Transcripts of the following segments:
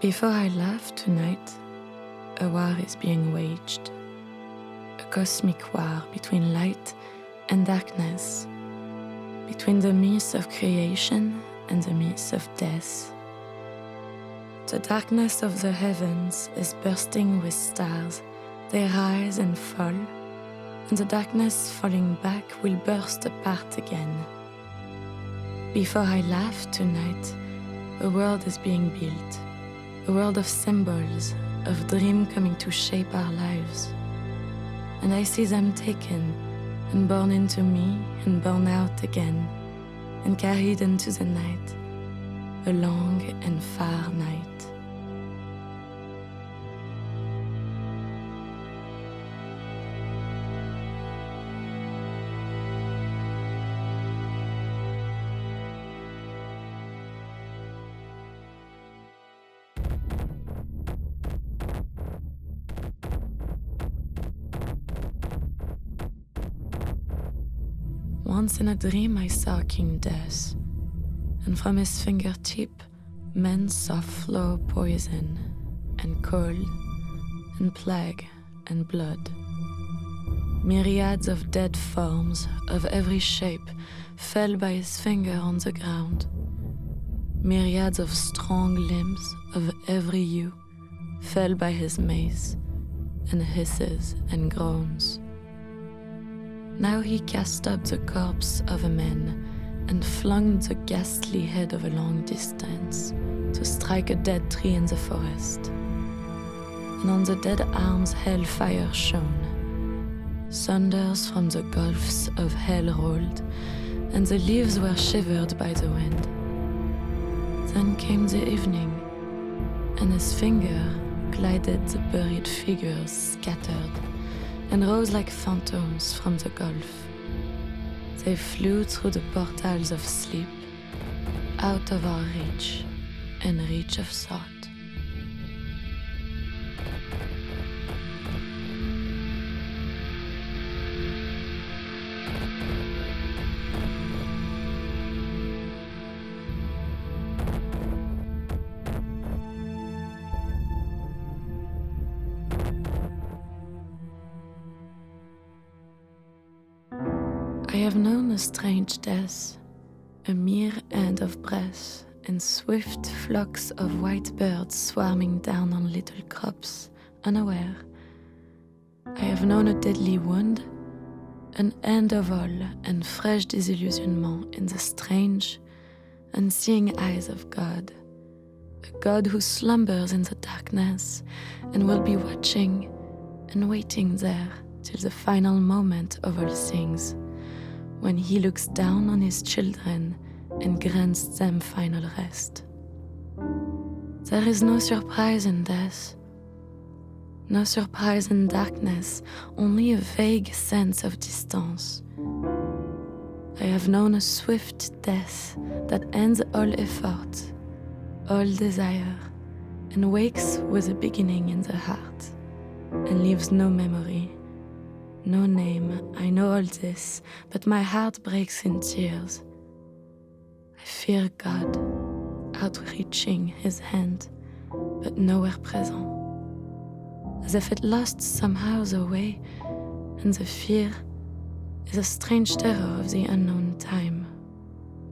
Before I laugh tonight, a war is being waged, a cosmic war between light and darkness, between the myth of creation and the myth of death. The darkness of the heavens is bursting with stars. They rise and fall, and the darkness falling back will burst apart again. Before I laugh tonight, a world is being built, a world of symbols, of dream coming to shape our lives. And I see them taken and born into me and born out again, and carried into the night, a long and far night. Once in a dream I saw King Death, and from his fingertip men saw flow poison, and cold, and plague, and blood. Myriads of dead forms of every shape fell by his finger on the ground. Myriads of strong limbs of every hue fell by his mace, and hisses and groans. Now he cast up the corpse of a man and flung the ghastly head of a long distance to strike a dead tree in the forest. And on the dead arms hellfire shone. Thunders from the gulfs of hell rolled, and the leaves were shivered by the wind. Then came the evening, and his finger glided the buried figures scattered, and rose like phantoms from the gulf. They flew through the portals of sleep, out of our reach and reach of thought. I have known a strange death, a mere end of breath, and swift flocks of white birds swarming down on little crops, unaware. I have known a deadly wound, an end of all, and fresh disillusionment in the strange, unseeing eyes of God, a God who slumbers in the darkness and will be watching and waiting there till the final moment of all things, when he looks down on his children and grants them final rest. There is no surprise in death, no surprise in darkness, only a vague sense of distance. I have known a swift death that ends all effort, all desire, and wakes with a beginning in the heart, and leaves no memory. No name, I know all this, but my heart breaks in tears. I fear God, outreaching his hand, but nowhere present. As if it lost somehow the way, and the fear is a strange terror of the unknown time,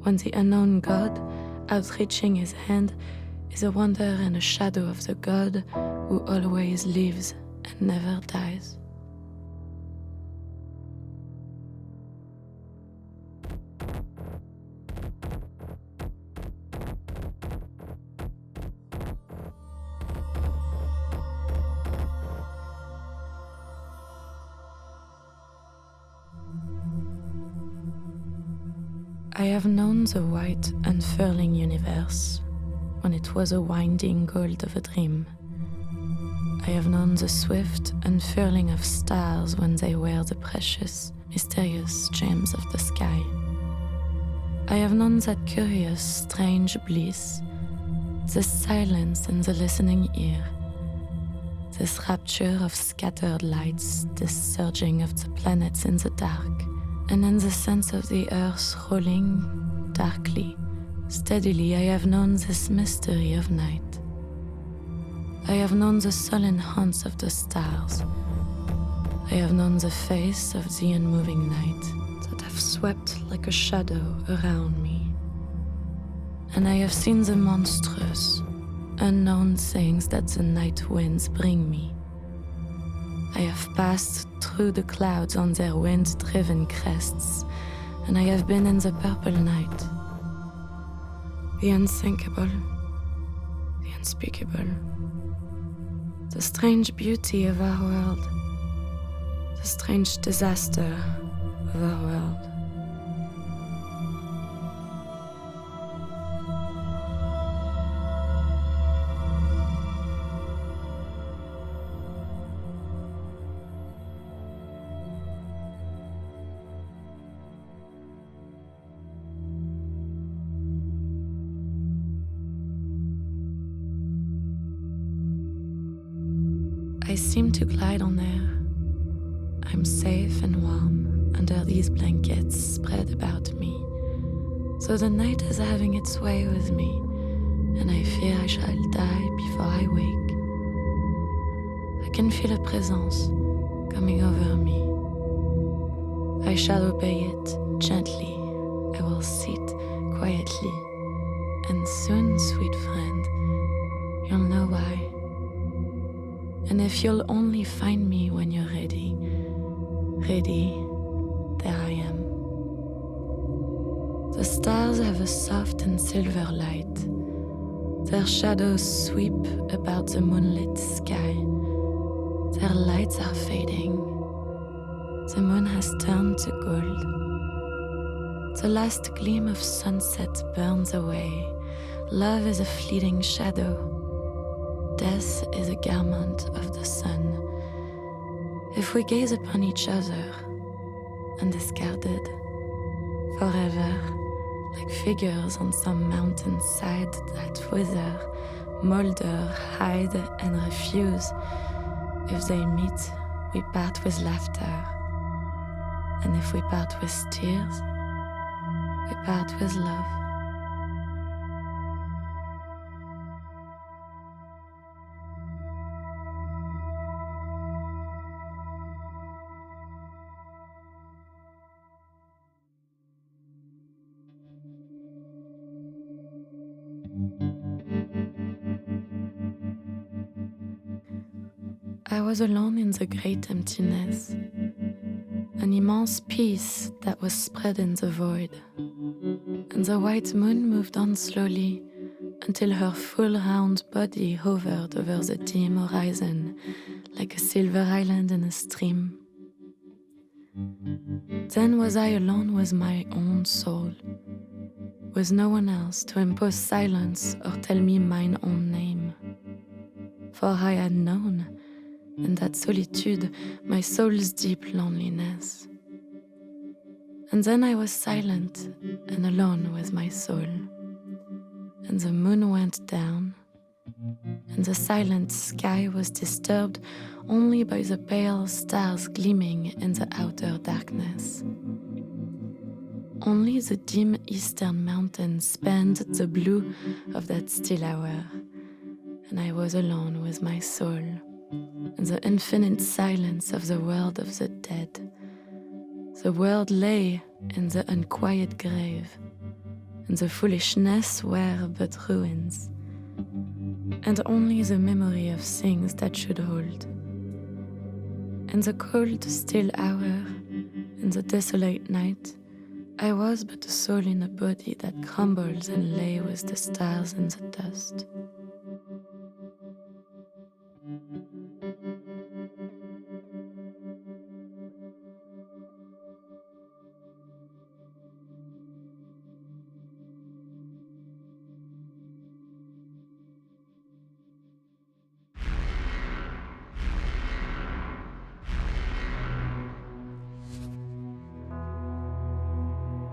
when the unknown God, outreaching his hand, is a wonder and a shadow of the God who always lives and never dies. I have known the white, unfurling universe when it was a winding gold of a dream. I have known the swift unfurling of stars when they were the precious, mysterious gems of the sky. I have known that curious, strange bliss, this silence in the listening ear, this rapture of scattered lights, this surging of the planets in the dark, and in the sense of the earth rolling darkly, steadily. I have known this mystery of night, I have known the sullen haunts of the stars. I have known the face of the unmoving night that have swept like a shadow around me. And I have seen the monstrous, unknown things that the night winds bring me. I have passed through the clouds on their wind-driven crests, and I have been in the purple night. The unthinkable, the unspeakable, the strange beauty of our world, the strange disaster of our world. I seem to glide on air. I'm safe and warm under these blankets spread about me. So the night is having its way with me, and I fear I shall die before I wake. I can feel a presence coming over me. I shall obey it gently. I will sit quietly, and soon, sweet friend, you'll know why. And if you'll only find me when you're ready, there I am. The stars have a soft and silver light. Their shadows sweep about the moonlit sky. Their lights are fading. The moon has turned to gold. The last gleam of sunset burns away. Love is a fleeting shadow. Death is a garment of the sun. If we gaze upon each other, undiscarded, forever, like figures on some mountainside that wither, molder, hide, and refuse, if they meet, we part with laughter. And if we part with tears, we part with love. I was alone in the great emptiness, an immense peace that was spread in the void, and the white moon moved on slowly until her full round body hovered over the dim horizon like a silver island in a stream. Then was I alone with my own soul, with no one else to impose silence or tell me mine own name. For I had known, in that solitude, my soul's deep loneliness. And then I was silent and alone with my soul. And the moon went down, and the silent sky was disturbed only by the pale stars gleaming in the outer darkness. Only the dim eastern mountains spanned the blue of that still hour, and I was alone with my soul. In the infinite silence of the world of the dead. The world lay in the unquiet grave, and the foolishness were but ruins, and only the memory of things that should hold. In the cold, still hour, in the desolate night, I was but a soul in a body that crumbles and lay with the stars in the dust.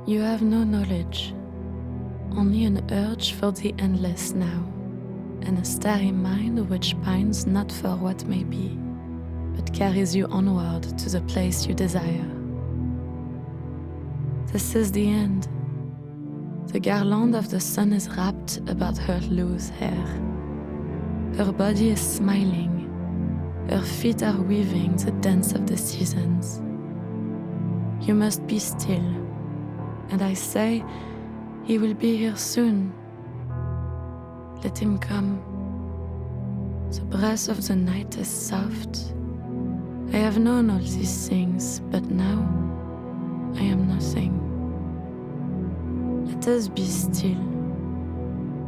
You have no knowledge, only an urge for the endless now, and a starry mind which pines not for what may be, but carries you onward to the place you desire. This is the end. The garland of the sun is wrapped about her loose hair. Her body is smiling, her feet are weaving the dance of the seasons. You must be still, and I say, he will be here soon. Let him come. The breath of the night is soft. I have known all these things, but now I am nothing. Let us be still.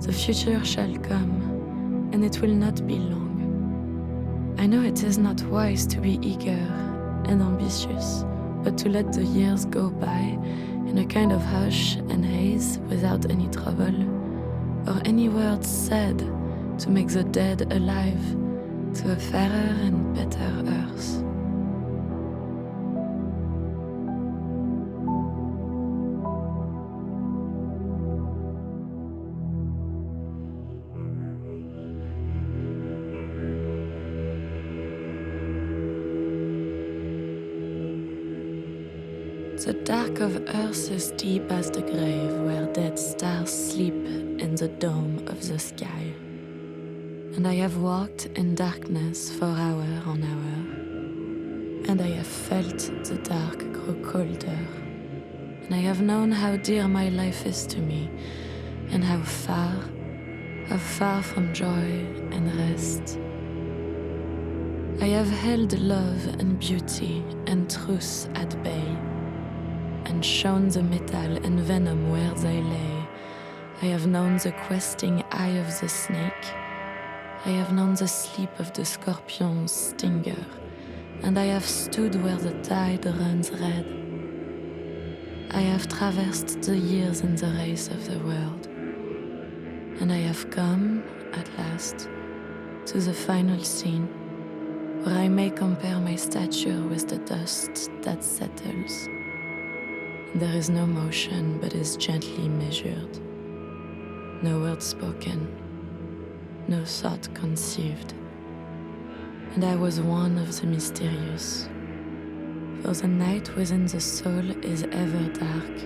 The future shall come, and it will not be long. I know it is not wise to be eager and ambitious, but to let the years go by in a kind of hush and haze without any trouble, or any words said to make the dead alive to a fairer and better earth. The dark of earth is deep as the grave where dead stars sleep in the dome of the sky. And I have walked in darkness for hour on hour, and I have felt the dark grow colder, and I have known how dear my life is to me, and how far from joy and rest. I have held love and beauty and truth at bay, and shown the metal and venom where they lay. I have known the questing eye of the snake. I have known the sleep of the scorpion's stinger, and I have stood where the tide runs red. I have traversed the years in the race of the world, and I have come, at last, to the final scene, where I may compare my stature with the dust that settles. There is no motion, but is gently measured. No word spoken, no thought conceived. And I was one of the mysterious. For the night within the soul is ever dark,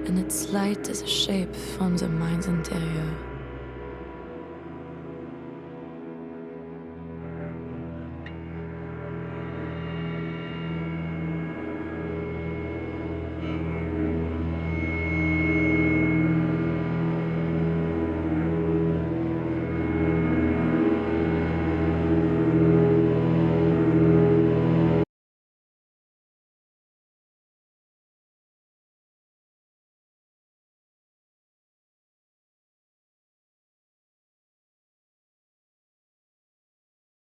and its light is a shape from the mind's interior.